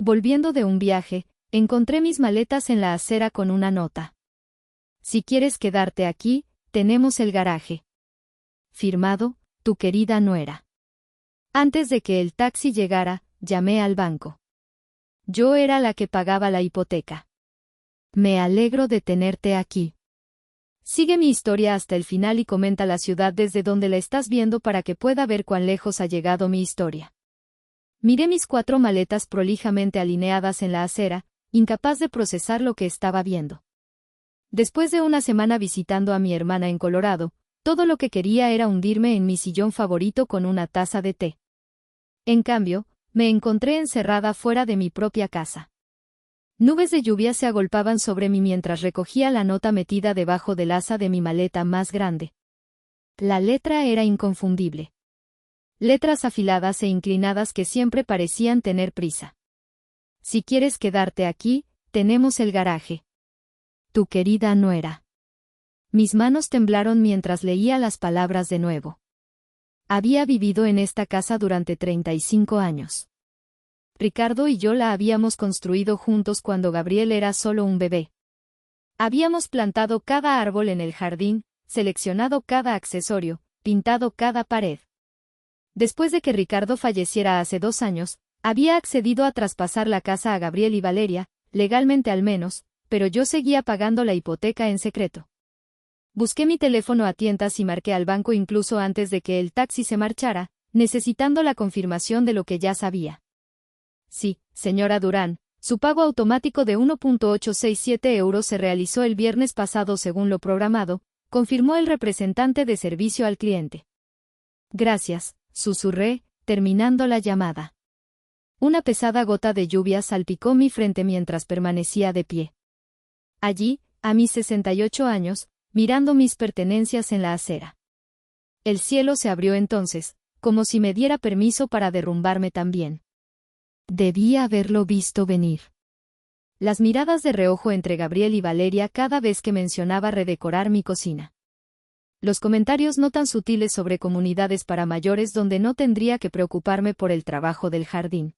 Volviendo de un viaje, encontré mis maletas en la acera con una nota. Si quieres quedarte aquí, tenemos el garaje. Firmado, tu querida nuera. Antes de que el taxi llegara, llamé al banco. Yo era la que pagaba la hipoteca. Me alegro de tenerte aquí. Sigue mi historia hasta el final y comenta la ciudad desde donde la estás viendo para que pueda ver cuán lejos ha llegado mi historia. Miré mis 4 maletas prolijamente alineadas en la acera, incapaz de procesar lo que estaba viendo. Después de una semana visitando a mi hermana en Colorado, todo lo que quería era hundirme en mi sillón favorito con una taza de té. En cambio, me encontré encerrada fuera de mi propia casa. Nubes de lluvia se agolpaban sobre mí mientras recogía la nota metida debajo del asa de mi maleta más grande. La letra era inconfundible. Letras afiladas e inclinadas que siempre parecían tener prisa. Si quieres quedarte aquí, tenemos el garaje. Tu querida nuera. Mis manos temblaron mientras leía las palabras de nuevo. Había vivido en esta casa durante 35 años. Ricardo y yo la habíamos construido juntos cuando Gabriel era solo un bebé. Habíamos plantado cada árbol en el jardín, seleccionado cada accesorio, pintado cada pared. Después de que Ricardo falleciera hace 2 años, había accedido a traspasar la casa a Gabriel y Valeria, legalmente al menos, pero yo seguía pagando la hipoteca en secreto. Busqué mi teléfono a tientas y marqué al banco incluso antes de que el taxi se marchara, necesitando la confirmación de lo que ya sabía. Sí, señora Durán, su pago automático de 1.867 euros se realizó el viernes pasado según lo programado, confirmó el representante de servicio al cliente. Gracias, susurré, terminando la llamada. Una pesada gota de lluvia salpicó mi frente mientras permanecía de pie. Allí, a mis 68 años, mirando mis pertenencias en la acera. El cielo se abrió entonces, como si me diera permiso para derrumbarme también. Debía haberlo visto venir. Las miradas de reojo entre Gabriel y Valeria cada vez que mencionaba redecorar mi cocina. Los comentarios no tan sutiles sobre comunidades para mayores donde no tendría que preocuparme por el trabajo del jardín.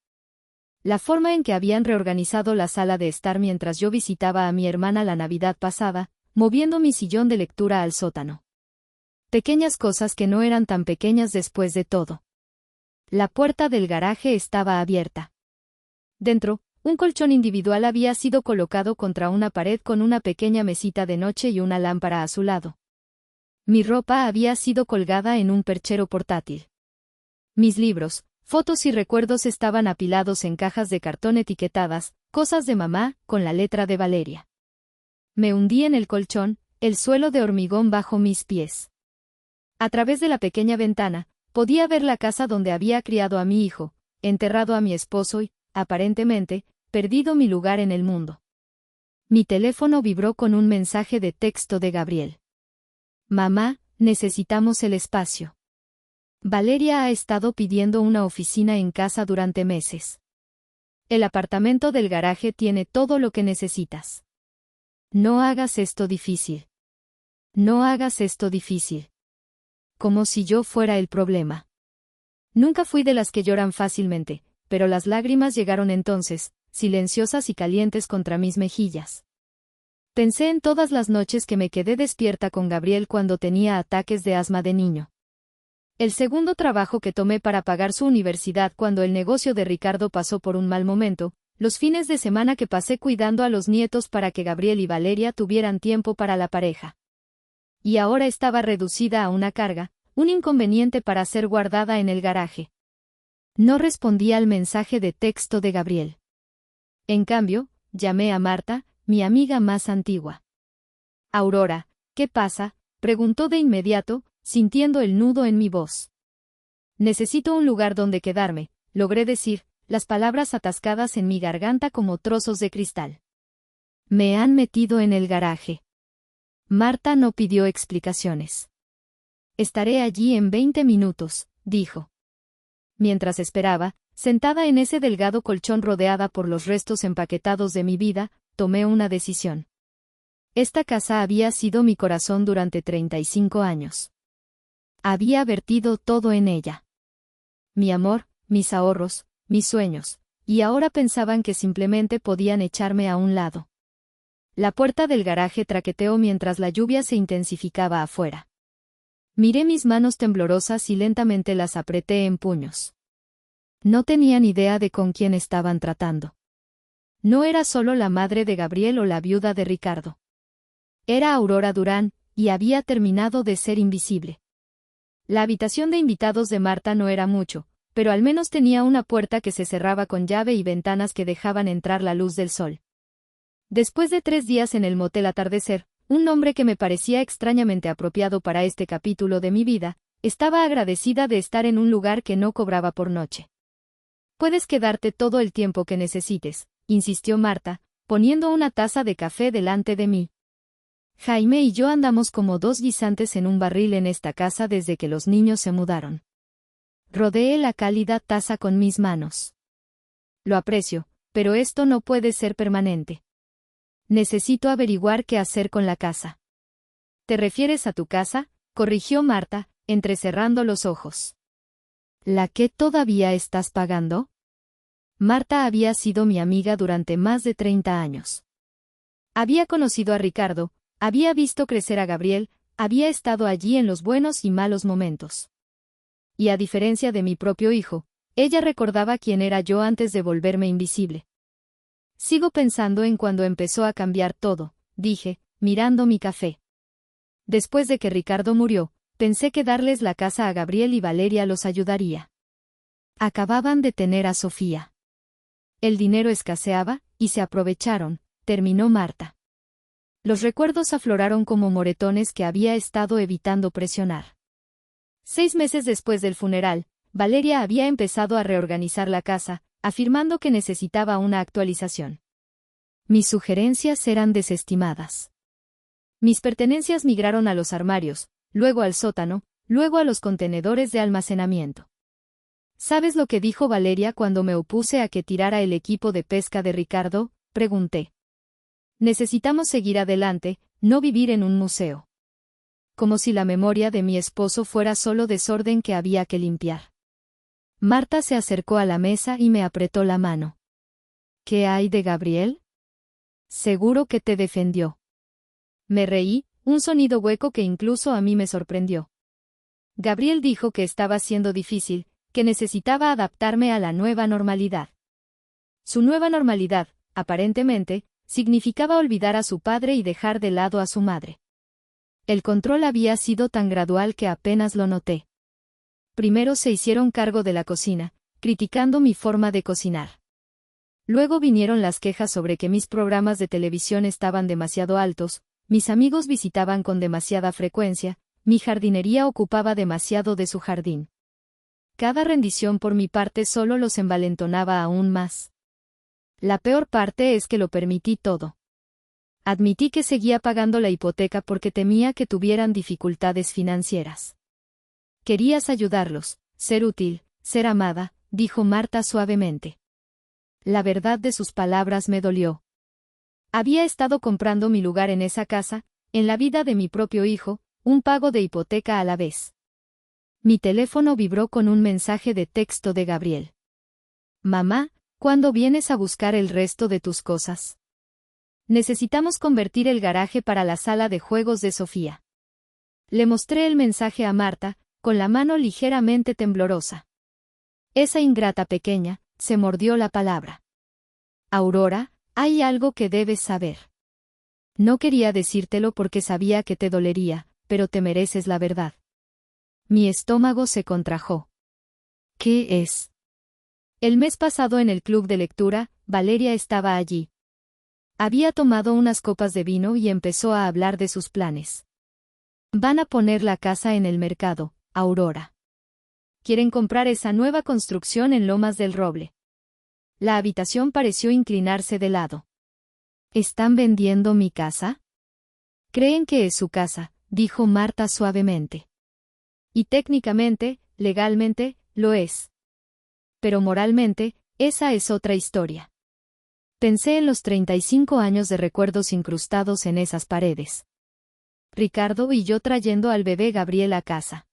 La forma en que habían reorganizado la sala de estar mientras yo visitaba a mi hermana la Navidad pasada, moviendo mi sillón de lectura al sótano. Pequeñas cosas que no eran tan pequeñas después de todo. La puerta del garaje estaba abierta. Dentro, un colchón individual había sido colocado contra una pared con una pequeña mesita de noche y una lámpara a su lado. Mi ropa había sido colgada en un perchero portátil. Mis libros, fotos y recuerdos estaban apilados en cajas de cartón etiquetadas, cosas de mamá, con la letra de Valeria. Me hundí en el colchón, el suelo de hormigón bajo mis pies. A través de la pequeña ventana, podía ver la casa donde había criado a mi hijo, enterrado a mi esposo y, aparentemente, perdido mi lugar en el mundo. Mi teléfono vibró con un mensaje de texto de Gabriel. Mamá, necesitamos el espacio. Valeria ha estado pidiendo una oficina en casa durante meses. El apartamento del garaje tiene todo lo que necesitas. No hagas esto difícil. No hagas esto difícil. Como si yo fuera el problema. Nunca fui de las que lloran fácilmente, pero las lágrimas llegaron entonces, silenciosas y calientes contra mis mejillas. Pensé en todas las noches que me quedé despierta con Gabriel cuando tenía ataques de asma de niño. El segundo trabajo que tomé para pagar su universidad cuando el negocio de Ricardo pasó por un mal momento, los fines de semana que pasé cuidando a los nietos para que Gabriel y Valeria tuvieran tiempo para la pareja. Y ahora estaba reducida a una carga, un inconveniente para ser guardada en el garaje. No respondí al mensaje de texto de Gabriel. En cambio, llamé a Marta, mi amiga más antigua. Aurora, ¿qué pasa?, preguntó de inmediato, sintiendo el nudo en mi voz. Necesito un lugar donde quedarme, logré decir, las palabras atascadas en mi garganta como trozos de cristal. Me han metido en el garaje. Marta no pidió explicaciones. Estaré allí en 20 minutos, dijo. Mientras esperaba, sentada en ese delgado colchón rodeada por los restos empaquetados de mi vida, tomé una decisión. Esta casa había sido mi corazón durante 35 años. Había vertido todo en ella. Mi amor, mis ahorros, mis sueños, y ahora pensaban que simplemente podían echarme a un lado. La puerta del garaje traqueteó mientras la lluvia se intensificaba afuera. Miré mis manos temblorosas y lentamente las apreté en puños. No tenían idea de con quién estaban tratando. No era solo la madre de Gabriel o la viuda de Ricardo. Era Aurora Durán, y había terminado de ser invisible. La habitación de invitados de Marta no era mucho, pero al menos tenía una puerta que se cerraba con llave y ventanas que dejaban entrar la luz del sol. Después de 3 días en el motel Atardecer, un nombre que me parecía extrañamente apropiado para este capítulo de mi vida, estaba agradecida de estar en un lugar que no cobraba por noche. Puedes quedarte todo el tiempo que necesites, insistió Marta, poniendo una taza de café delante de mí. Jaime y yo andamos como 2 guisantes en un barril en esta casa desde que los niños se mudaron. Rodeé la cálida taza con mis manos. Lo aprecio, pero esto no puede ser permanente. Necesito averiguar qué hacer con la casa. ¿Te refieres a tu casa?, corrigió Marta, entrecerrando los ojos. ¿La que todavía estás pagando? Marta había sido mi amiga durante más de 30 años. Había conocido a Ricardo, había visto crecer a Gabriel, había estado allí en los buenos y malos momentos. Y a diferencia de mi propio hijo, ella recordaba quién era yo antes de volverme invisible. Sigo pensando en cuando empezó a cambiar todo, dije, mirando mi café. Después de que Ricardo murió, pensé que darles la casa a Gabriel y Valeria los ayudaría. Acababan de tener a Sofía. El dinero escaseaba, y se aprovecharon, terminó Marta. Los recuerdos afloraron como moretones que había estado evitando presionar. 6 meses después del funeral, Valeria había empezado a reorganizar la casa, afirmando que necesitaba una actualización. Mis sugerencias eran desestimadas. Mis pertenencias migraron a los armarios, luego al sótano, luego a los contenedores de almacenamiento. ¿Sabes lo que dijo Valeria cuando me opuse a que tirara el equipo de pesca de Ricardo?, pregunté. Necesitamos seguir adelante, no vivir en un museo. Como si la memoria de mi esposo fuera solo desorden que había que limpiar. Marta se acercó a la mesa y me apretó la mano. ¿Qué hay de Gabriel? Seguro que te defendió. Me reí, un sonido hueco que incluso a mí me sorprendió. Gabriel dijo que estaba siendo difícil, que necesitaba adaptarme a la nueva normalidad. Su nueva normalidad, aparentemente, significaba olvidar a su padre y dejar de lado a su madre. El control había sido tan gradual que apenas lo noté. Primero se hicieron cargo de la cocina, criticando mi forma de cocinar. Luego vinieron las quejas sobre que mis programas de televisión estaban demasiado altos, mis amigos visitaban con demasiada frecuencia, mi jardinería ocupaba demasiado de su jardín. Cada rendición por mi parte solo los envalentonaba aún más. La peor parte es que lo permití todo. Admití que seguía pagando la hipoteca porque temía que tuvieran dificultades financieras. Querías ayudarlos, ser útil, ser amada, dijo Marta suavemente. La verdad de sus palabras me dolió. Había estado comprando mi lugar en esa casa, en la vida de mi propio hijo, un pago de hipoteca a la vez. Mi teléfono vibró con un mensaje de texto de Gabriel. Mamá, ¿cuándo vienes a buscar el resto de tus cosas? Necesitamos convertir el garaje para la sala de juegos de Sofía. Le mostré el mensaje a Marta, con la mano ligeramente temblorosa. Esa ingrata pequeña, se mordió la palabra. Aurora, hay algo que debes saber. No quería decírtelo porque sabía que te dolería, pero te mereces la verdad. Mi estómago se contrajo. ¿Qué es? El mes pasado en el club de lectura, Valeria estaba allí. Había tomado unas copas de vino y empezó a hablar de sus planes. Van a poner la casa en el mercado, Aurora. Quieren comprar esa nueva construcción en Lomas del Roble. La habitación pareció inclinarse de lado. ¿Están vendiendo mi casa? Creen que es su casa, dijo Marta suavemente. Y técnicamente, legalmente, lo es. Pero moralmente, esa es otra historia. Pensé en los 35 años de recuerdos incrustados en esas paredes. Ricardo y yo trayendo al bebé Gabriel a casa.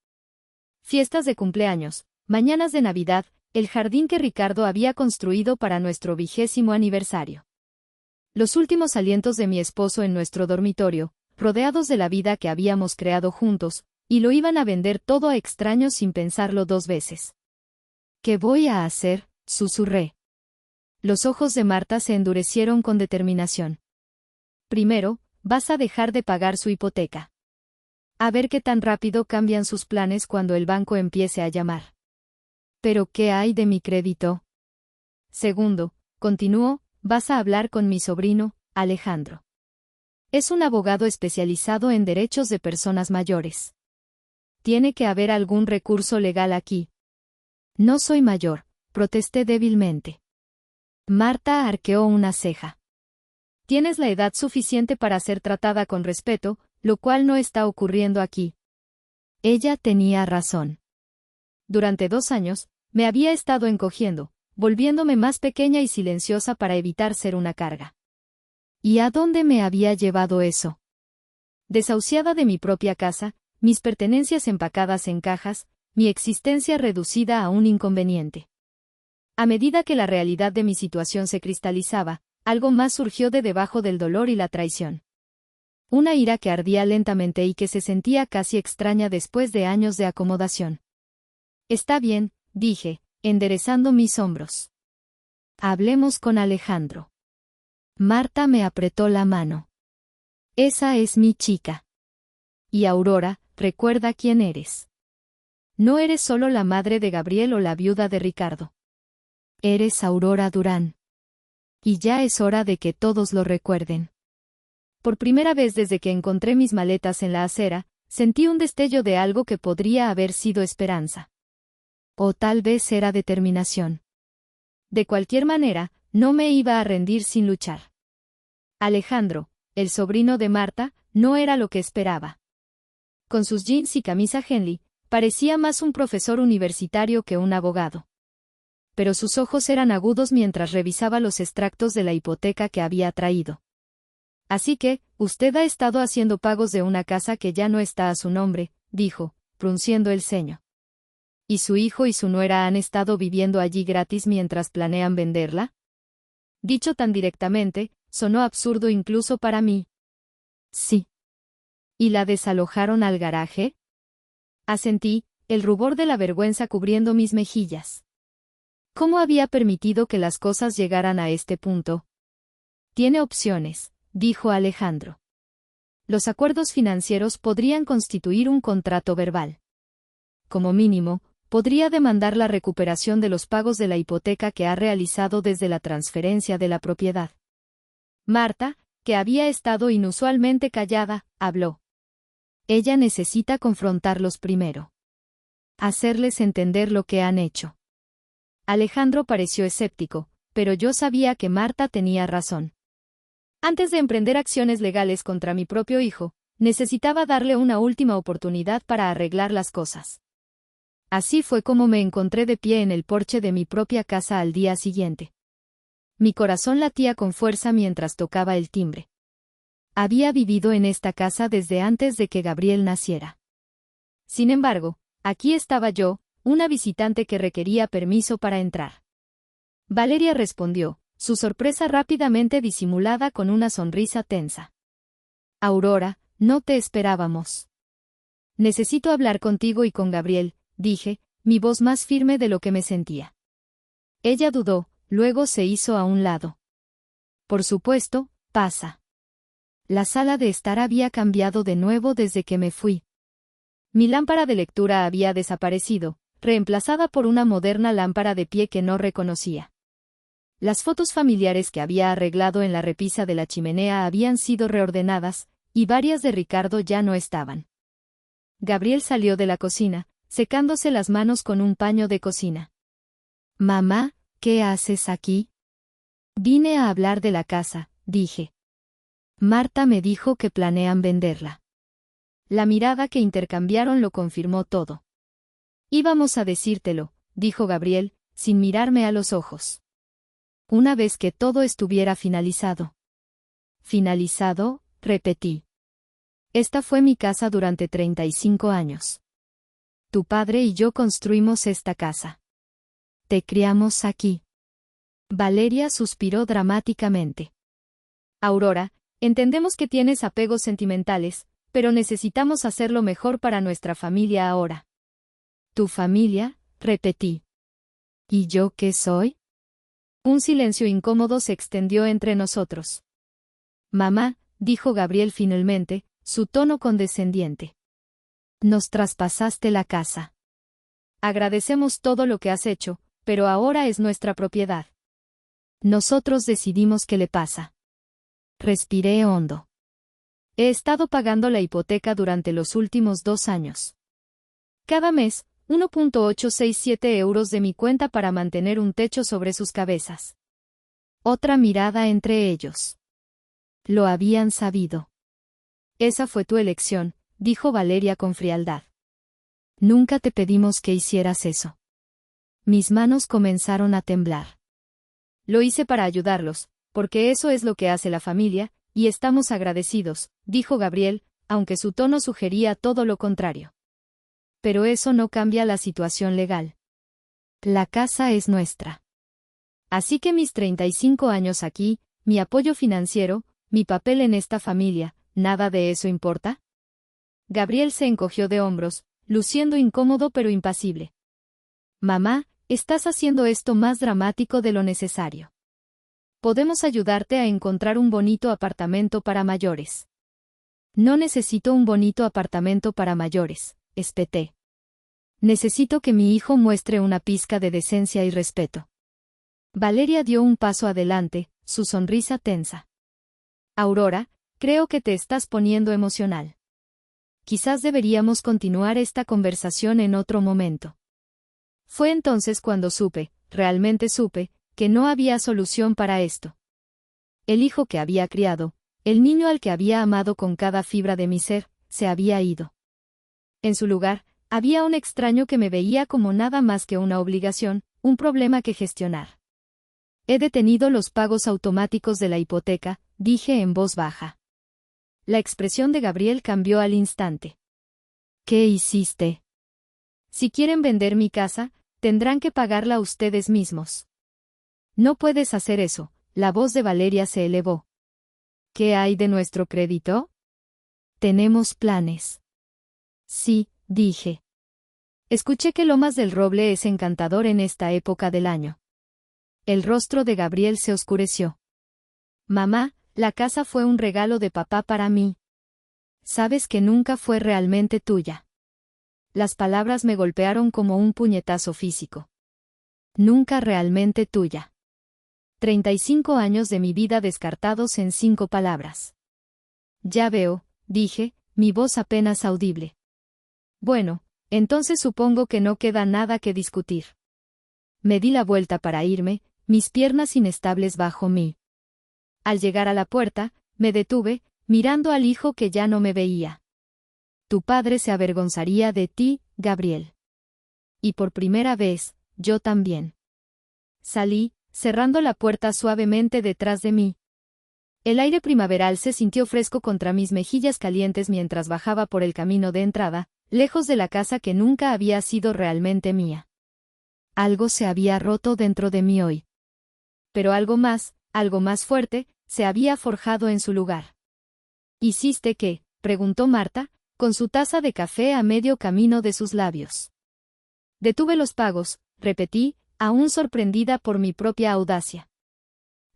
Fiestas de cumpleaños, mañanas de Navidad, el jardín que Ricardo había construido para nuestro 20º aniversario. Los últimos alientos de mi esposo en nuestro dormitorio, rodeados de la vida que habíamos creado juntos, y lo iban a vender todo a extraños sin pensarlo 2 veces. ¿Qué voy a hacer?, susurré. Los ojos de Marta se endurecieron con determinación. Primero, vas a dejar de pagar su hipoteca. A ver qué tan rápido cambian sus planes cuando el banco empiece a llamar. ¿Pero qué hay de mi crédito? Segundo, continuó, vas a hablar con mi sobrino, Alejandro. Es un abogado especializado en derechos de personas mayores. Tiene que haber algún recurso legal aquí. No soy mayor, protesté débilmente. Marta arqueó una ceja. Tienes la edad suficiente para ser tratada con respeto, lo cual no está ocurriendo aquí. Ella tenía razón. Durante 2 años, me había estado encogiendo, volviéndome más pequeña y silenciosa para evitar ser una carga. ¿Y a dónde me había llevado eso? Desahuciada de mi propia casa, mis pertenencias empacadas en cajas, mi existencia reducida a un inconveniente. A medida que la realidad de mi situación se cristalizaba, algo más surgió de debajo del dolor y la traición. Una ira que ardía lentamente y que se sentía casi extraña después de años de acomodación. Está bien, dije, enderezando mis hombros. Hablemos con Alejandro. Marta me apretó la mano. Esa es mi chica. Y Aurora, recuerda quién eres. No eres solo la madre de Gabriel o la viuda de Ricardo. Eres Aurora Durán. Y ya es hora de que todos lo recuerden. Por primera vez desde que encontré mis maletas en la acera, sentí un destello de algo que podría haber sido esperanza. O tal vez era determinación. De cualquier manera, no me iba a rendir sin luchar. Alejandro, el sobrino de Marta, no era lo que esperaba. Con sus jeans y camisa Henley, parecía más un profesor universitario que un abogado. Pero sus ojos eran agudos mientras revisaba los extractos de la hipoteca que había traído. Así que, usted ha estado haciendo pagos de una casa que ya no está a su nombre, dijo, frunciendo el ceño. ¿Y su hijo y su nuera han estado viviendo allí gratis mientras planean venderla? Dicho tan directamente, sonó absurdo incluso para mí. Sí. ¿Y la desalojaron al garaje? Asentí, el rubor de la vergüenza cubriendo mis mejillas. ¿Cómo había permitido que las cosas llegaran a este punto? Tiene opciones, dijo Alejandro. Los acuerdos financieros podrían constituir un contrato verbal. Como mínimo, podría demandar la recuperación de los pagos de la hipoteca que ha realizado desde la transferencia de la propiedad. Marta, que había estado inusualmente callada, habló. Ella necesita confrontarlos primero. Hacerles entender lo que han hecho. Alejandro pareció escéptico, pero yo sabía que Marta tenía razón. Antes de emprender acciones legales contra mi propio hijo, necesitaba darle una última oportunidad para arreglar las cosas. Así fue como me encontré de pie en el porche de mi propia casa al día siguiente. Mi corazón latía con fuerza mientras tocaba el timbre. Había vivido en esta casa desde antes de que Gabriel naciera. Sin embargo, aquí estaba yo, una visitante que requería permiso para entrar. Valeria respondió, su sorpresa rápidamente disimulada con una sonrisa tensa. Aurora, no te esperábamos. Necesito hablar contigo y con Gabriel, dije, mi voz más firme de lo que me sentía. Ella dudó, luego se hizo a un lado. Por supuesto, pasa. La sala de estar había cambiado de nuevo desde que me fui. Mi lámpara de lectura había desaparecido, reemplazada por una moderna lámpara de pie que no reconocía. Las fotos familiares que había arreglado en la repisa de la chimenea habían sido reordenadas, y varias de Ricardo ya no estaban. Gabriel salió de la cocina, secándose las manos con un paño de cocina. Mamá, ¿qué haces aquí? Vine a hablar de la casa, dije. Marta me dijo que planean venderla. La mirada que intercambiaron lo confirmó todo. Íbamos a decírtelo, dijo Gabriel, sin mirarme a los ojos. Una vez que todo estuviera finalizado. ¿Finalizado?, repetí. Esta fue mi casa durante 35 años. Tu padre y yo construimos esta casa. Te criamos aquí. Valeria suspiró dramáticamente. Aurora, entendemos que tienes apegos sentimentales, pero necesitamos hacerlo mejor para nuestra familia ahora. ¿Tu familia?, repetí. ¿Y yo qué soy? Un silencio incómodo se extendió entre nosotros. Mamá, dijo Gabriel finalmente, su tono condescendiente. Nos traspasaste la casa. Agradecemos todo lo que has hecho, pero ahora es nuestra propiedad. Nosotros decidimos qué le pasa. Respiré hondo. He estado pagando la hipoteca durante los últimos 2 años. Cada mes, 1.867 euros de mi cuenta para mantener un techo sobre sus cabezas. Otra mirada entre ellos. Lo habían sabido. Esa fue tu elección, dijo Valeria con frialdad. Nunca te pedimos que hicieras eso. Mis manos comenzaron a temblar. Lo hice para ayudarlos, porque eso es lo que hace la familia, y estamos agradecidos, dijo Gabriel, aunque su tono sugería todo lo contrario. Pero eso no cambia la situación legal. La casa es nuestra. Así que mis 35 años aquí, mi apoyo financiero, mi papel en esta familia, ¿nada de eso importa? Gabriel se encogió de hombros, luciendo incómodo pero impasible. Mamá, estás haciendo esto más dramático de lo necesario. Podemos ayudarte a encontrar un bonito apartamento para mayores. No necesito un bonito apartamento para mayores, espeté. Necesito que mi hijo muestre una pizca de decencia y respeto. Valeria dio un paso adelante, su sonrisa tensa. Aurora, creo que te estás poniendo emocional. Quizás deberíamos continuar esta conversación en otro momento. Fue entonces cuando realmente supe, que no había solución para esto. El hijo que había criado, el niño al que había amado con cada fibra de mi ser, se había ido. En su lugar, había un extraño que me veía como nada más que una obligación, un problema que gestionar. He detenido los pagos automáticos de la hipoteca, dije en voz baja. La expresión de Gabriel cambió al instante. ¿Qué hiciste? Si quieren vender mi casa, tendrán que pagarla ustedes mismos. No puedes hacer eso, la voz de Valeria se elevó. ¿Qué hay de nuestro crédito? Tenemos planes. Sí, dije. Escuché que Lomas del Roble es encantador en esta época del año. El rostro de Gabriel se oscureció. Mamá, la casa fue un regalo de papá para mí. Sabes que nunca fue realmente tuya. Las palabras me golpearon como un puñetazo físico. Nunca realmente tuya. 35 años de mi vida descartados en 5 palabras. Ya veo, dije, mi voz apenas audible. Bueno, entonces supongo que no queda nada que discutir. Me di la vuelta para irme, mis piernas inestables bajo mí. Al llegar a la puerta, me detuve, mirando al hijo que ya no me veía. Tu padre se avergonzaría de ti, Gabriel. Y por primera vez, yo también. Salí, cerrando la puerta suavemente detrás de mí. El aire primaveral se sintió fresco contra mis mejillas calientes mientras bajaba por el camino de entrada, lejos de la casa que nunca había sido realmente mía. Algo se había roto dentro de mí hoy. Pero algo más fuerte, se había forjado en su lugar. ¿Hiciste qué?, preguntó Marta, con su taza de café a medio camino de sus labios. Detuve los pagos, repetí, aún sorprendida por mi propia audacia.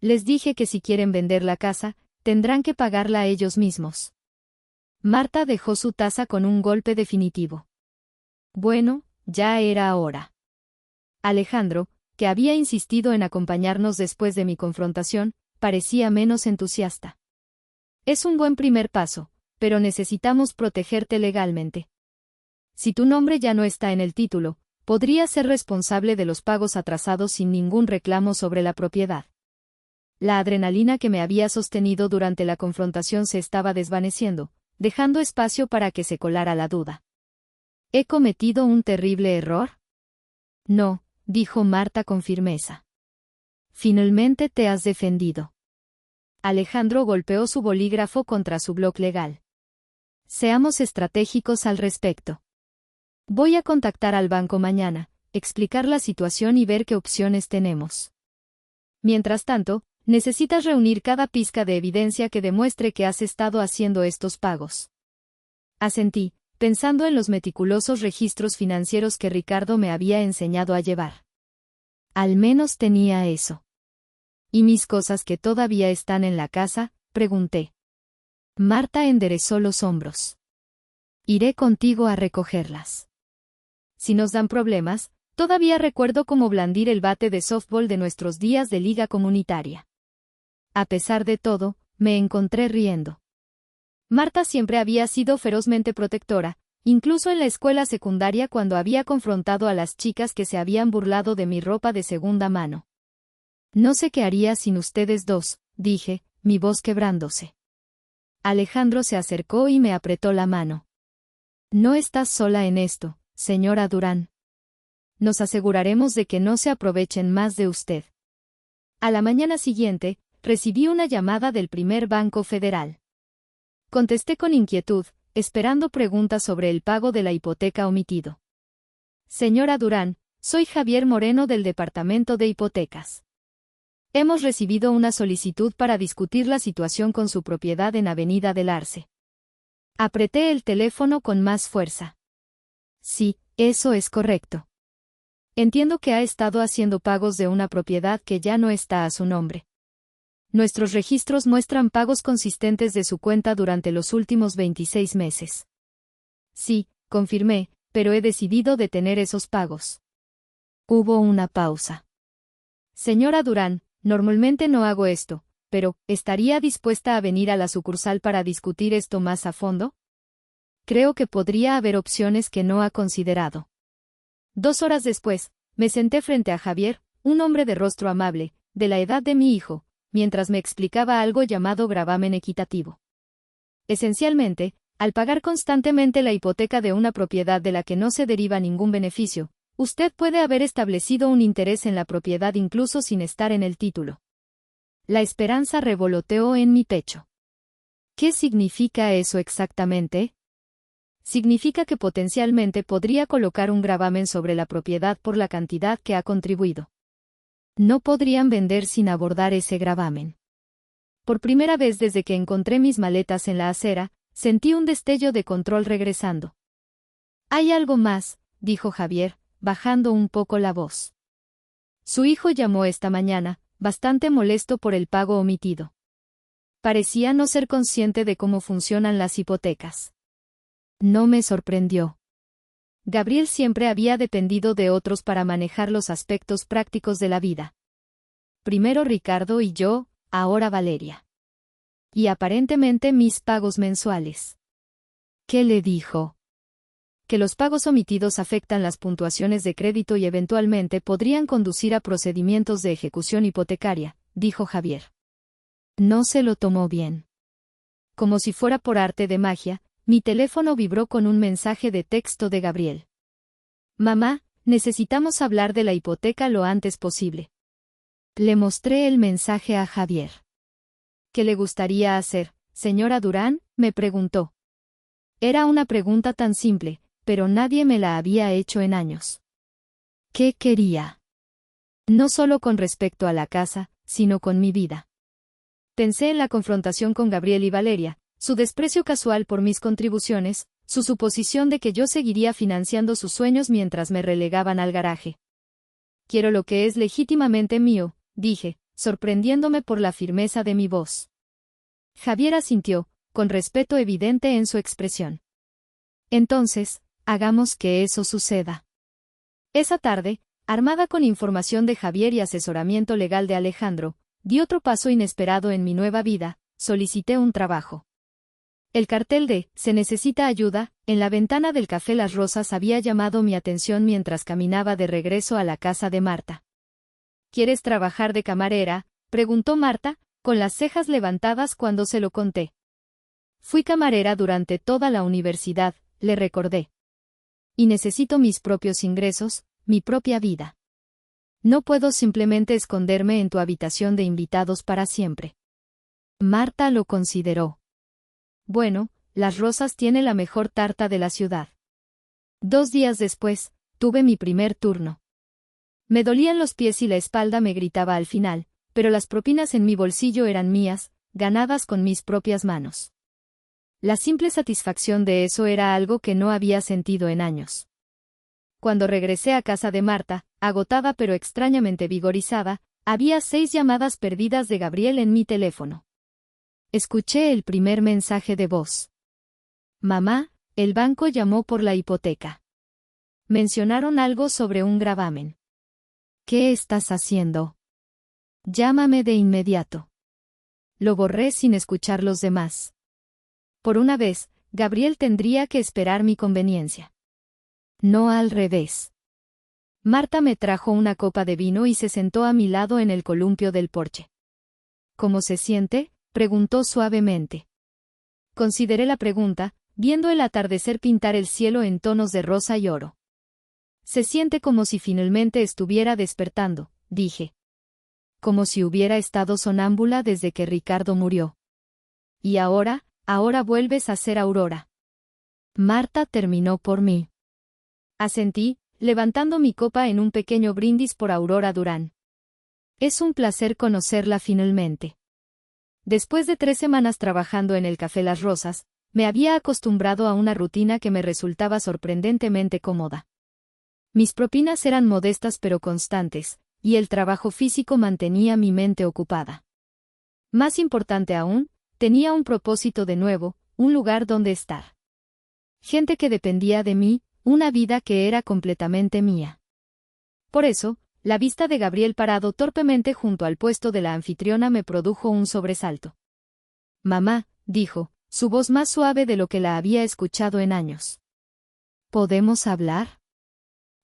Les dije que si quieren vender la casa, tendrán que pagarla ellos mismos. Marta dejó su taza con un golpe definitivo. Bueno, ya era hora. Alejandro, que había insistido en acompañarnos después de mi confrontación, parecía menos entusiasta. Es un buen primer paso, pero necesitamos protegerte legalmente. Si tu nombre ya no está en el título, podrías ser responsable de los pagos atrasados sin ningún reclamo sobre la propiedad. La adrenalina que me había sostenido durante la confrontación se estaba desvaneciendo, dejando espacio para que se colara la duda. ¿He cometido un terrible error? No, dijo Marta con firmeza. Finalmente te has defendido. Alejandro golpeó su bolígrafo contra su bloc legal. Seamos estratégicos al respecto. Voy a contactar al banco mañana, explicar la situación y ver qué opciones tenemos. Mientras tanto, necesitas reunir cada pizca de evidencia que demuestre que has estado haciendo estos pagos. Asentí, pensando en los meticulosos registros financieros que Ricardo me había enseñado a llevar. Al menos tenía eso. ¿Y mis cosas que todavía están en la casa?, pregunté. Marta enderezó los hombros. Iré contigo a recogerlas. Si nos dan problemas, todavía recuerdo cómo blandir el bate de softball de nuestros días de liga comunitaria. A pesar de todo, me encontré riendo. Marta siempre había sido ferozmente protectora, incluso en la escuela secundaria cuando había confrontado a las chicas que se habían burlado de mi ropa de segunda mano. No sé qué haría sin ustedes dos, dije, mi voz quebrándose. Alejandro se acercó y me apretó la mano. No estás sola en esto, señora Durán. Nos aseguraremos de que no se aprovechen más de usted. A la mañana siguiente, recibí una llamada del primer Banco Federal. Contesté con inquietud, esperando preguntas sobre el pago de la hipoteca omitido. Señora Durán, soy Javier Moreno del Departamento de Hipotecas. Hemos recibido una solicitud para discutir la situación con su propiedad en Avenida del Arce. Apreté el teléfono con más fuerza. Sí, eso es correcto. Entiendo que ha estado haciendo pagos de una propiedad que ya no está a su nombre. Nuestros registros muestran pagos consistentes de su cuenta durante los últimos 26 meses. Sí, confirmé, pero he decidido detener esos pagos. Hubo una pausa. Señora Durán, normalmente no hago esto, pero, ¿estaría dispuesta a venir a la sucursal para discutir esto más a fondo? Creo que podría haber opciones que no ha considerado. 2 horas después, me senté frente a Javier, un hombre de rostro amable, de la edad de mi hijo, mientras me explicaba algo llamado gravamen equitativo. Esencialmente, al pagar constantemente la hipoteca de una propiedad de la que no se deriva ningún beneficio, usted puede haber establecido un interés en la propiedad incluso sin estar en el título. La esperanza revoloteó en mi pecho. ¿Qué significa eso exactamente? Significa que potencialmente podría colocar un gravamen sobre la propiedad por la cantidad que ha contribuido. No podrían vender sin abordar ese gravamen. Por primera vez desde que encontré mis maletas en la acera, sentí un destello de control regresando. Hay algo más, dijo Javier, bajando un poco la voz. Su hijo llamó esta mañana, bastante molesto por el pago omitido. Parecía no ser consciente de cómo funcionan las hipotecas. No me sorprendió. Gabriel siempre había dependido de otros para manejar los aspectos prácticos de la vida. Primero Ricardo y yo, ahora Valeria. Y aparentemente mis pagos mensuales. ¿Qué le dijo? Que los pagos omitidos afectan las puntuaciones de crédito y eventualmente podrían conducir a procedimientos de ejecución hipotecaria, dijo Javier. No se lo tomó bien. Como si fuera por arte de magia, mi teléfono vibró con un mensaje de texto de Gabriel. Mamá, necesitamos hablar de la hipoteca lo antes posible. Le mostré el mensaje a Javier. ¿Qué le gustaría hacer, señora Durán?, me preguntó. Era una pregunta tan simple, pero nadie me la había hecho en años. ¿Qué quería? No solo con respecto a la casa, sino con mi vida. Pensé en la confrontación con Gabriel y Valeria, su desprecio casual por mis contribuciones, su suposición de que yo seguiría financiando sus sueños mientras me relegaban al garaje. Quiero lo que es legítimamente mío, dije, sorprendiéndome por la firmeza de mi voz. Javier asintió, con respeto evidente en su expresión. Entonces, hagamos que eso suceda. Esa tarde, armada con información de Javier y asesoramiento legal de Alejandro, di otro paso inesperado en mi nueva vida, solicité un trabajo. El cartel de «Se necesita ayuda» en la ventana del Café Las Rosas había llamado mi atención mientras caminaba de regreso a la casa de Marta. ¿Quieres trabajar de camarera?, preguntó Marta, con las cejas levantadas cuando se lo conté. Fui camarera durante toda la universidad, le recordé. Y necesito mis propios ingresos, mi propia vida. No puedo simplemente esconderme en tu habitación de invitados para siempre. Marta lo consideró. Bueno, Las Rosas tiene la mejor tarta de la ciudad. 2 días después, tuve mi primer turno. Me dolían los pies y la espalda me gritaba al final, pero las propinas en mi bolsillo eran mías, ganadas con mis propias manos. La simple satisfacción de eso era algo que no había sentido en años. Cuando regresé a casa de Marta, agotada pero extrañamente vigorizada, había 6 llamadas perdidas de Gabriel en mi teléfono. Escuché el primer mensaje de voz. Mamá, el banco llamó por la hipoteca. Mencionaron algo sobre un gravamen. ¿Qué estás haciendo? Llámame de inmediato. Lo borré sin escuchar los demás. Por una vez, Gabriel tendría que esperar mi conveniencia. No al revés. Marta me trajo una copa de vino y se sentó a mi lado en el columpio del porche. ¿Cómo se siente?, preguntó suavemente. Consideré la pregunta, viendo el atardecer pintar el cielo en tonos de rosa y oro. Se siente como si finalmente estuviera despertando, dije. Como si hubiera estado sonámbula desde que Ricardo murió. Y ahora vuelves a ser Aurora. Marta terminó por mí. Asentí, levantando mi copa en un pequeño brindis por Aurora Durán. Es un placer conocerla finalmente. Después de 3 semanas trabajando en el Café Las Rosas, me había acostumbrado a una rutina que me resultaba sorprendentemente cómoda. Mis propinas eran modestas pero constantes, y el trabajo físico mantenía mi mente ocupada. Más importante aún, tenía un propósito de nuevo, un lugar donde estar. Gente que dependía de mí, una vida que era completamente mía. Por eso, la vista de Gabriel parado torpemente junto al puesto de la anfitriona me produjo un sobresalto. Mamá, dijo, su voz más suave de lo que la había escuchado en años. ¿Podemos hablar?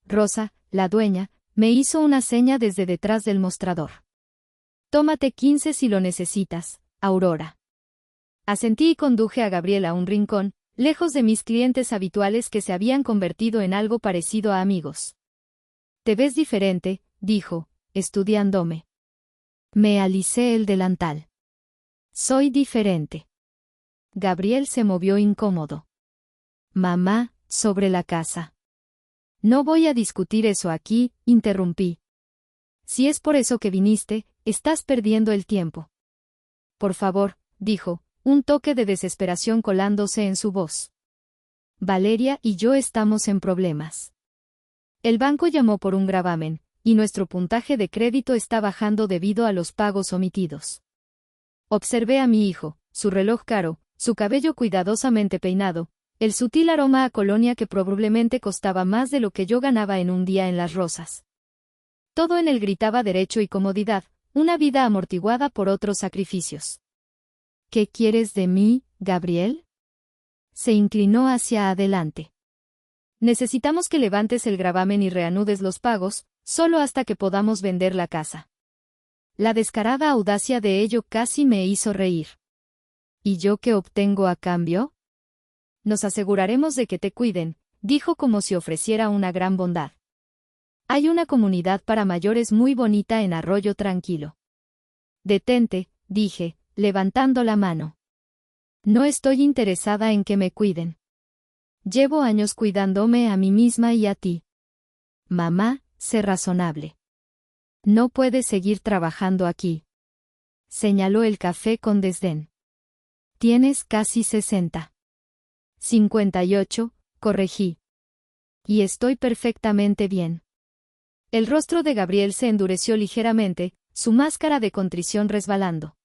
Rosa, la dueña, me hizo una seña desde detrás del mostrador. Tómate 15 si lo necesitas, Aurora. Asentí y conduje a Gabriel a un rincón, lejos de mis clientes habituales que se habían convertido en algo parecido a amigos. Te ves diferente, dijo, estudiándome. Me alisé el delantal. Soy diferente. Gabriel se movió incómodo. Mamá, sobre la casa. No voy a discutir eso aquí, interrumpí. Si es por eso que viniste, estás perdiendo el tiempo. Por favor, dijo, un toque de desesperación colándose en su voz. Valeria y yo estamos en problemas. El banco llamó por un gravamen, y nuestro puntaje de crédito está bajando debido a los pagos omitidos. Observé a mi hijo, su reloj caro, su cabello cuidadosamente peinado, el sutil aroma a colonia que probablemente costaba más de lo que yo ganaba en un día en Las Rosas. Todo en él gritaba derecho y comodidad, una vida amortiguada por otros sacrificios. ¿Qué quieres de mí, Gabriel? Se inclinó hacia adelante. Necesitamos que levantes el gravamen y reanudes los pagos, solo hasta que podamos vender la casa. La descarada audacia de ello casi me hizo reír. ¿Y yo qué obtengo a cambio? Nos aseguraremos de que te cuiden, dijo como si ofreciera una gran bondad. Hay una comunidad para mayores muy bonita en Arroyo Tranquilo. Detente, dije, levantando la mano. No estoy interesada en que me cuiden. Llevo años cuidándome a mí misma y a ti. Mamá, sé razonable. No puedes seguir trabajando aquí. Señaló el café con desdén. Tienes casi 60. 58, corregí. Y estoy perfectamente bien. El rostro de Gabriel se endureció ligeramente, su máscara de contrición resbalando.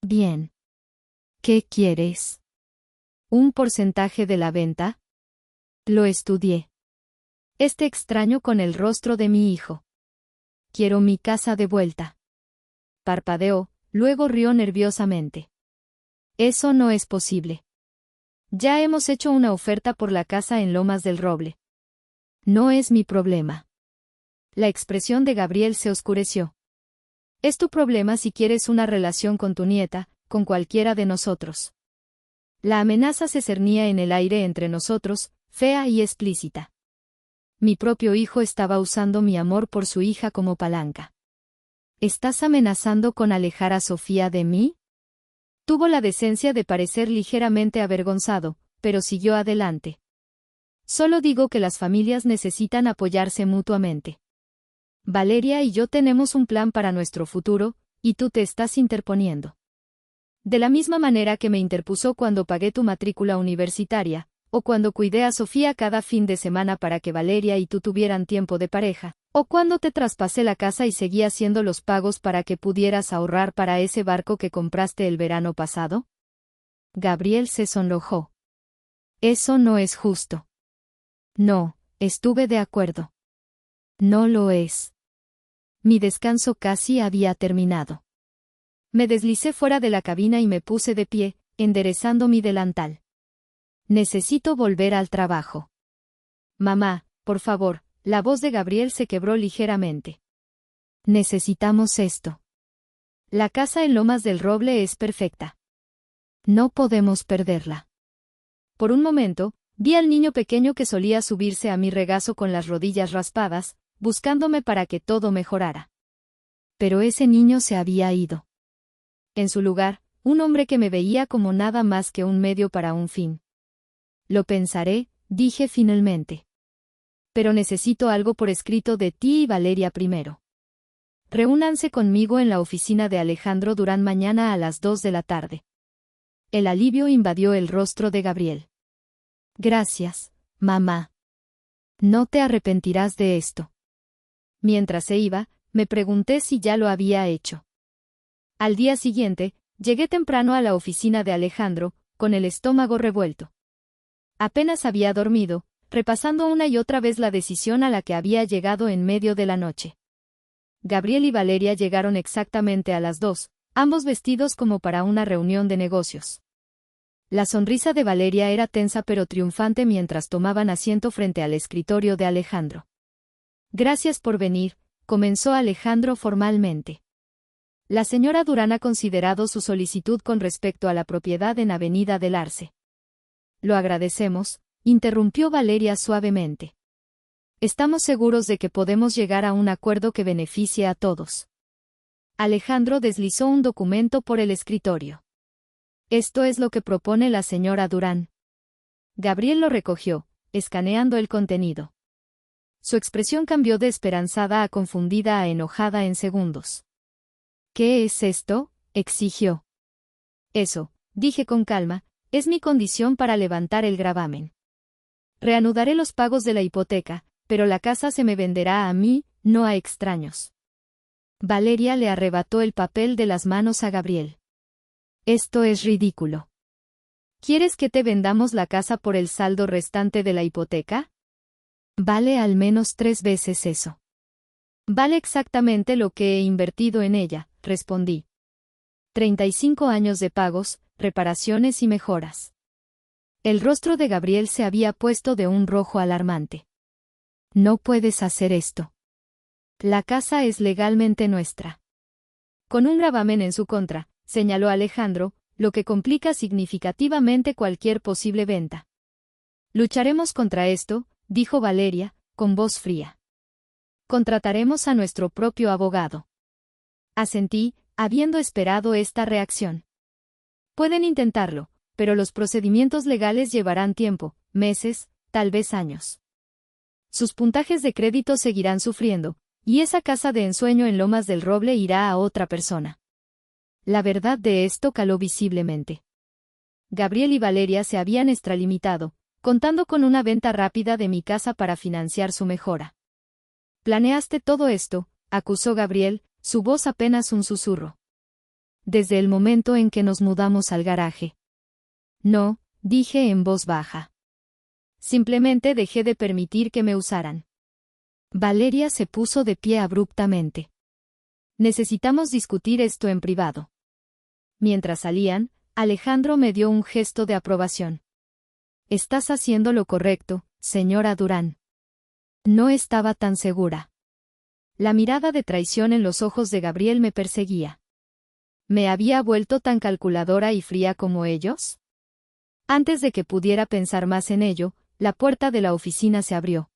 Bien. ¿Qué quieres? ¿Un porcentaje de la venta? Lo estudié. Este extraño con el rostro de mi hijo. Quiero mi casa de vuelta. Parpadeó, luego rió nerviosamente. Eso no es posible. Ya hemos hecho una oferta por la casa en Lomas del Roble. No es mi problema. La expresión de Gabriel se oscureció. Es tu problema si quieres una relación con tu nieta, con cualquiera de nosotros. La amenaza se cernía en el aire entre nosotros, fea y explícita. Mi propio hijo estaba usando mi amor por su hija como palanca. ¿Estás amenazando con alejar a Sofía de mí? Tuvo la decencia de parecer ligeramente avergonzado, pero siguió adelante. Solo digo que las familias necesitan apoyarse mutuamente. Valeria y yo tenemos un plan para nuestro futuro, y tú te estás interponiendo. De la misma manera que me interpuso cuando pagué tu matrícula universitaria, o cuando cuidé a Sofía cada fin de semana para que Valeria y tú tuvieran tiempo de pareja, o cuando te traspasé la casa y seguí haciendo los pagos para que pudieras ahorrar para ese barco que compraste el verano pasado. Gabriel se sonrojó. Eso no es justo. No, estuve de acuerdo. No lo es. Mi descanso casi había terminado. Me deslicé fuera de la cabina y me puse de pie, enderezando mi delantal. Necesito volver al trabajo. Mamá, por favor, la voz de Gabriel se quebró ligeramente. Necesitamos esto. La casa en Lomas del Roble es perfecta. No podemos perderla. Por un momento, vi al niño pequeño que solía subirse a mi regazo con las rodillas raspadas, buscándome para que todo mejorara. Pero ese niño se había ido. En su lugar, un hombre que me veía como nada más que un medio para un fin. Lo pensaré, dije finalmente. Pero necesito algo por escrito de ti y Valeria primero. Reúnanse conmigo en la oficina de Alejandro Durán mañana a las 2 de la tarde. El alivio invadió el rostro de Gabriel. Gracias, mamá. No te arrepentirás de esto. Mientras se iba, me pregunté si ya lo había hecho. Al día siguiente, llegué temprano a la oficina de Alejandro, con el estómago revuelto. Apenas había dormido, repasando una y otra vez la decisión a la que había llegado en medio de la noche. Gabriel y Valeria llegaron exactamente a las 2, ambos vestidos como para una reunión de negocios. La sonrisa de Valeria era tensa pero triunfante mientras tomaban asiento frente al escritorio de Alejandro. Gracias por venir, comenzó Alejandro formalmente. La señora Durán ha considerado su solicitud con respecto a la propiedad en Avenida del Arce. Lo agradecemos, interrumpió Valeria suavemente. Estamos seguros de que podemos llegar a un acuerdo que beneficie a todos. Alejandro deslizó un documento por el escritorio. Esto es lo que propone la señora Durán. Gabriel lo recogió, escaneando el contenido. Su expresión cambió de esperanzada a confundida a enojada en segundos. ¿Qué es esto?, exigió. Eso, dije con calma, es mi condición para levantar el gravamen. Reanudaré los pagos de la hipoteca, pero la casa se me venderá a mí, no a extraños. Valeria le arrebató el papel de las manos a Gabriel. Esto es ridículo. ¿Quieres que te vendamos la casa por el saldo restante de la hipoteca? Vale al menos 3 veces eso. Vale exactamente lo que he invertido en ella, respondí. 35 años de pagos, reparaciones y mejoras. El rostro de Gabriel se había puesto de un rojo alarmante. No puedes hacer esto. La casa es legalmente nuestra. Con un gravamen en su contra, señaló Alejandro, lo que complica significativamente cualquier posible venta. Lucharemos contra esto, dijo Valeria, con voz fría. Contrataremos a nuestro propio abogado. Asentí, habiendo esperado esta reacción. Pueden intentarlo, pero los procedimientos legales llevarán tiempo, meses, tal vez años. Sus puntajes de crédito seguirán sufriendo, y esa casa de ensueño en Lomas del Roble irá a otra persona. La verdad de esto caló visiblemente. Gabriel y Valeria se habían extralimitado, contando con una venta rápida de mi casa para financiar su mejora. «¿Planeaste todo esto?», acusó Gabriel, su voz apenas un susurro. «Desde el momento en que nos mudamos al garaje». «No», dije en voz baja. «Simplemente dejé de permitir que me usaran». Valeria se puso de pie abruptamente. «Necesitamos discutir esto en privado». Mientras salían, Alejandro me dio un gesto de aprobación. «Estás haciendo lo correcto, señora Durán». No estaba tan segura. La mirada de traición en los ojos de Gabriel me perseguía. ¿Me había vuelto tan calculadora y fría como ellos? Antes de que pudiera pensar más en ello, la puerta de la oficina se abrió.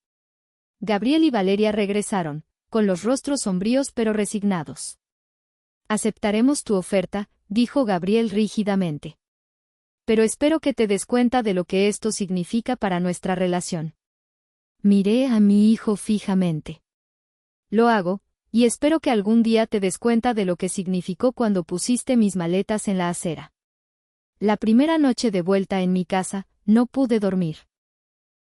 Gabriel y Valeria regresaron, con los rostros sombríos pero resignados. «Aceptaremos tu oferta», dijo Gabriel rígidamente. «Pero espero que te des cuenta de lo que esto significa para nuestra relación». Miré a mi hijo fijamente. Lo hago, y espero que algún día te des cuenta de lo que significó cuando pusiste mis maletas en la acera. La primera noche de vuelta en mi casa, no pude dormir.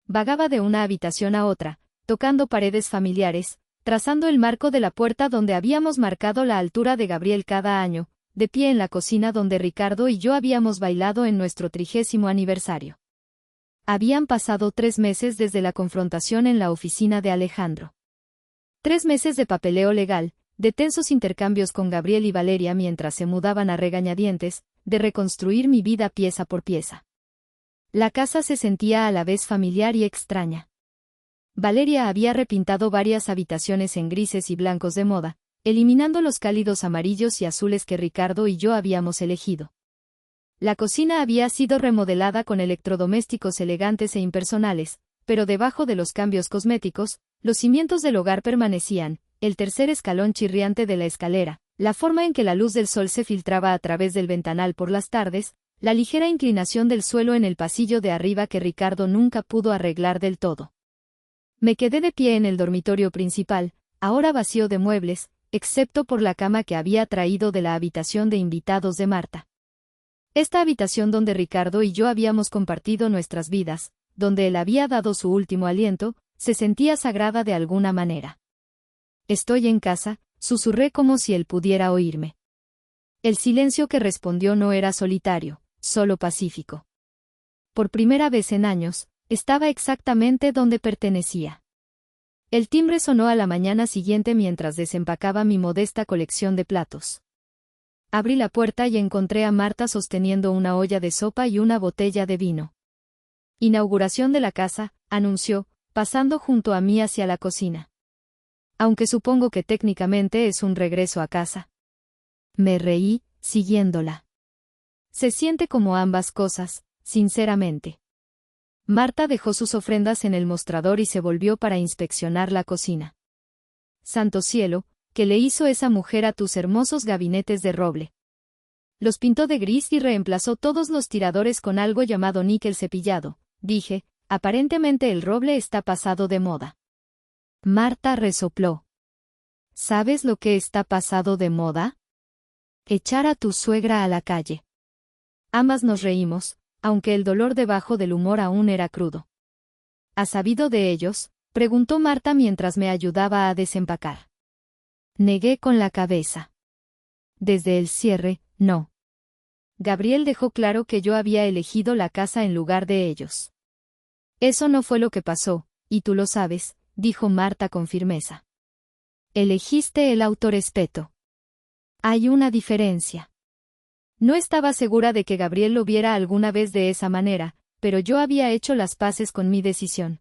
Vagaba de una habitación a otra, tocando paredes familiares, trazando el marco de la puerta donde habíamos marcado la altura de Gabriel cada año, de pie en la cocina donde Ricardo y yo habíamos bailado en nuestro 30º aniversario. Habían pasado 3 meses desde la confrontación en la oficina de Alejandro. 3 meses de papeleo legal, de tensos intercambios con Gabriel y Valeria mientras se mudaban a regañadientes, de reconstruir mi vida pieza por pieza. La casa se sentía a la vez familiar y extraña. Valeria había repintado varias habitaciones en grises y blancos de moda, eliminando los cálidos amarillos y azules que Ricardo y yo habíamos elegido. La cocina había sido remodelada con electrodomésticos elegantes e impersonales, pero debajo de los cambios cosméticos, los cimientos del hogar permanecían, el tercer escalón chirriante de la escalera, la forma en que la luz del sol se filtraba a través del ventanal por las tardes, la ligera inclinación del suelo en el pasillo de arriba que Ricardo nunca pudo arreglar del todo. Me quedé de pie en el dormitorio principal, ahora vacío de muebles, excepto por la cama que había traído de la habitación de invitados de Marta. Esta habitación donde Ricardo y yo habíamos compartido nuestras vidas, donde él había dado su último aliento, se sentía sagrada de alguna manera. «Estoy en casa», susurré como si él pudiera oírme. El silencio que respondió no era solitario, solo pacífico. Por primera vez en años, estaba exactamente donde pertenecía. El timbre sonó a la mañana siguiente mientras desempacaba mi modesta colección de platos. Abrí la puerta y encontré a Marta sosteniendo una olla de sopa y una botella de vino. «Inauguración de la casa», anunció, pasando junto a mí hacia la cocina. «Aunque supongo que técnicamente es un regreso a casa». Me reí, siguiéndola. Se siente como ambas cosas, sinceramente. Marta dejó sus ofrendas en el mostrador y se volvió para inspeccionar la cocina. «Santo cielo, ¿qué le hizo esa mujer a tus hermosos gabinetes de roble?» «Los pintó de gris y reemplazó todos los tiradores con algo llamado níquel cepillado», dije, «aparentemente el roble está pasado de moda». Marta resopló. «¿Sabes lo que está pasado de moda? Echar a tu suegra a la calle». Ambas nos reímos, aunque el dolor debajo del humor aún era crudo. «¿Has sabido de ellos?», preguntó Marta mientras me ayudaba a desempacar. Negué con la cabeza. Desde el cierre, no. Gabriel dejó claro que yo había elegido la casa en lugar de ellos. «Eso no fue lo que pasó, y tú lo sabes», dijo Marta con firmeza. «Elegiste el autorrespeto. Hay una diferencia». No estaba segura de que Gabriel lo viera alguna vez de esa manera, pero yo había hecho las paces con mi decisión.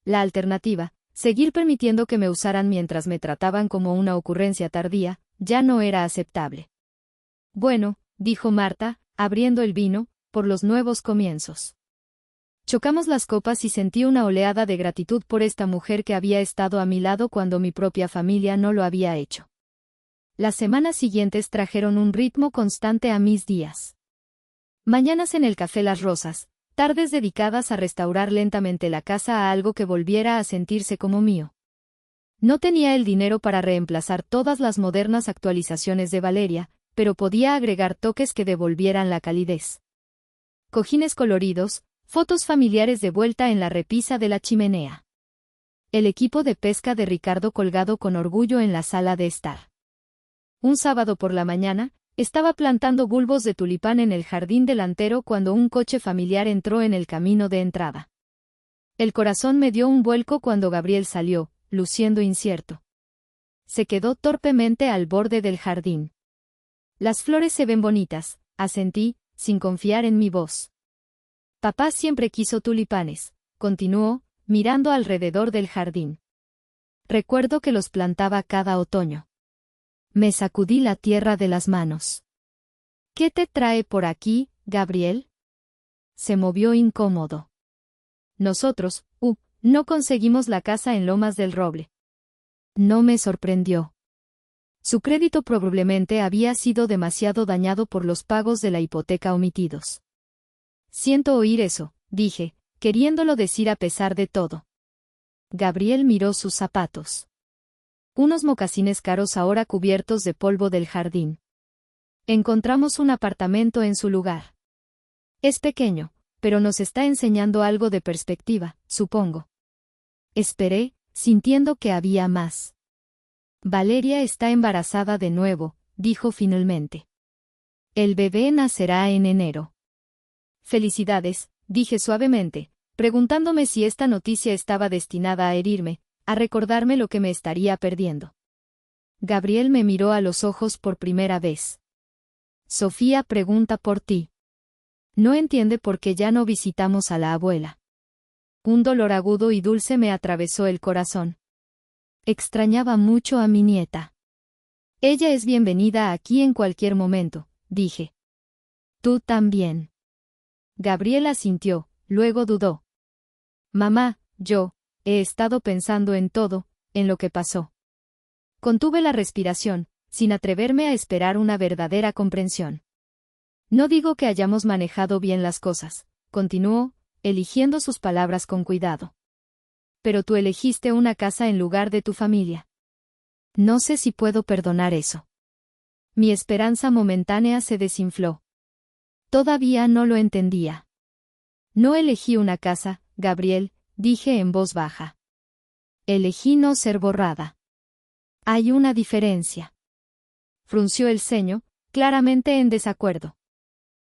La alternativa, seguir permitiendo que me usaran mientras me trataban como una ocurrencia tardía, ya no era aceptable. «Bueno», dijo Marta, abriendo el vino, «por los nuevos comienzos». Chocamos las copas y sentí una oleada de gratitud por esta mujer que había estado a mi lado cuando mi propia familia no lo había hecho. Las semanas siguientes trajeron un ritmo constante a mis días. Mañanas en el Café Las Rosas, tardes dedicadas a restaurar lentamente la casa a algo que volviera a sentirse como mío. No tenía el dinero para reemplazar todas las modernas actualizaciones de Valeria, pero podía agregar toques que devolvieran la calidez. Cojines coloridos, fotos familiares de vuelta en la repisa de la chimenea. El equipo de pesca de Ricardo colgado con orgullo en la sala de estar. Un sábado por la mañana, estaba plantando bulbos de tulipán en el jardín delantero cuando un coche familiar entró en el camino de entrada. El corazón me dio un vuelco cuando Gabriel salió, luciendo incierto. Se quedó torpemente al borde del jardín. «Las flores se ven bonitas», asentí, sin confiar en mi voz. «Papá siempre quiso tulipanes», continuó, mirando alrededor del jardín. «Recuerdo que los plantaba cada otoño». Me sacudí la tierra de las manos. «¿Qué te trae por aquí, Gabriel?». Se movió incómodo. «Nosotros, no conseguimos la casa en Lomas del Roble». No me sorprendió. Su crédito probablemente había sido demasiado dañado por los pagos de la hipoteca omitidos. «Siento oír eso», dije, queriéndolo decir a pesar de todo. Gabriel miró sus zapatos. Unos mocasines caros ahora cubiertos de polvo del jardín. Encontramos un apartamento en su lugar. Es pequeño, pero nos está enseñando algo de perspectiva, supongo. Esperé, sintiendo que había más. Valeria está embarazada de nuevo, dijo finalmente. El bebé nacerá en enero. Felicidades, dije suavemente, preguntándome si esta noticia estaba destinada a herirme, a recordarme lo que me estaría perdiendo. Gabriel me miró a los ojos por primera vez. Sofía pregunta por ti. No entiende por qué ya no visitamos a la abuela. Un dolor agudo y dulce me atravesó el corazón. Extrañaba mucho a mi nieta. Ella es bienvenida aquí en cualquier momento, dije. Tú también. Gabriel asintió, luego dudó. Mamá, he estado pensando en todo, en lo que pasó. Contuve la respiración, sin atreverme a esperar una verdadera comprensión. No digo que hayamos manejado bien las cosas, continuó, eligiendo sus palabras con cuidado. Pero tú elegiste una casa en lugar de tu familia. No sé si puedo perdonar eso. Mi esperanza momentánea se desinfló. Todavía no lo entendía. No elegí una casa, Gabriel, dije en voz baja. Elegí no ser borrada. Hay una diferencia. Frunció el ceño, claramente en desacuerdo.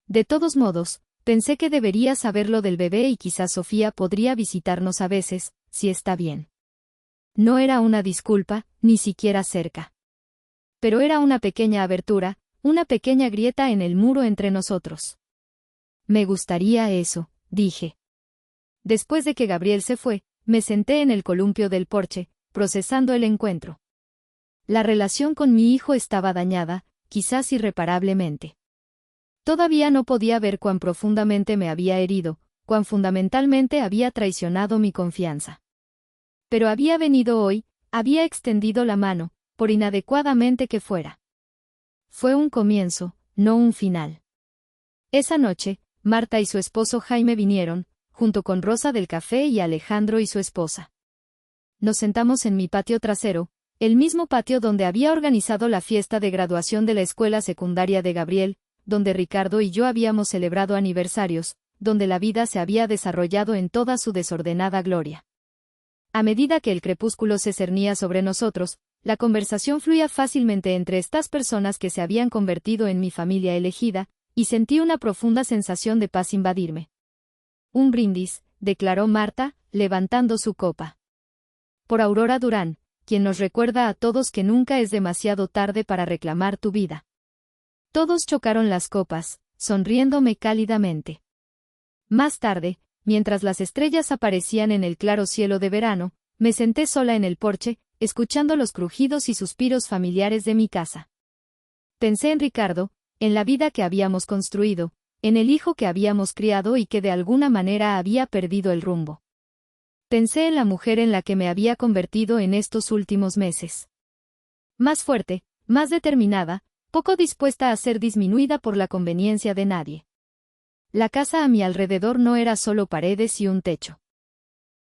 De todos modos, pensé que debería saber lo del bebé y quizás Sofía podría visitarnos a veces, si está bien. No era una disculpa, ni siquiera cerca. Pero era una pequeña abertura, una pequeña grieta en el muro entre nosotros. Me gustaría eso, dije. Después de que Gabriel se fue, me senté en el columpio del porche, procesando el encuentro. La relación con mi hijo estaba dañada, quizás irreparablemente. Todavía no podía ver cuán profundamente me había herido, cuán fundamentalmente había traicionado mi confianza. Pero había venido hoy, había extendido la mano, por inadecuadamente que fuera. Fue un comienzo, no un final. Esa noche, Marta y su esposo Jaime vinieron, junto con Rosa del Café y Alejandro y su esposa. Nos sentamos en mi patio trasero, el mismo patio donde había organizado la fiesta de graduación de la escuela secundaria de Gabriel, donde Ricardo y yo habíamos celebrado aniversarios, donde la vida se había desarrollado en toda su desordenada gloria. A medida que el crepúsculo se cernía sobre nosotros, la conversación fluía fácilmente entre estas personas que se habían convertido en mi familia elegida, y sentí una profunda sensación de paz invadirme. Un brindis, declaró Marta, levantando su copa. Por Aurora Durán, quien nos recuerda a todos que nunca es demasiado tarde para reclamar tu vida. Todos chocaron las copas, sonriéndome cálidamente. Más tarde, mientras las estrellas aparecían en el claro cielo de verano, me senté sola en el porche, escuchando los crujidos y suspiros familiares de mi casa. Pensé en Ricardo, en la vida que habíamos construido, en el hijo que habíamos criado y que de alguna manera había perdido el rumbo. Pensé en la mujer en la que me había convertido en estos últimos meses. Más fuerte, más determinada, poco dispuesta a ser disminuida por la conveniencia de nadie. La casa a mi alrededor no era solo paredes y un techo.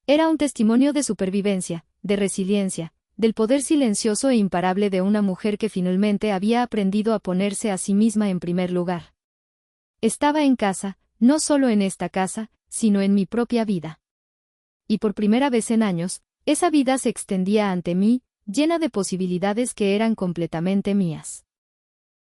Era un testimonio de supervivencia, de resiliencia, del poder silencioso e imparable de una mujer que finalmente había aprendido a ponerse a sí misma en primer lugar. Estaba en casa, no solo en esta casa, sino en mi propia vida. Y por primera vez en años, esa vida se extendía ante mí, llena de posibilidades que eran completamente mías.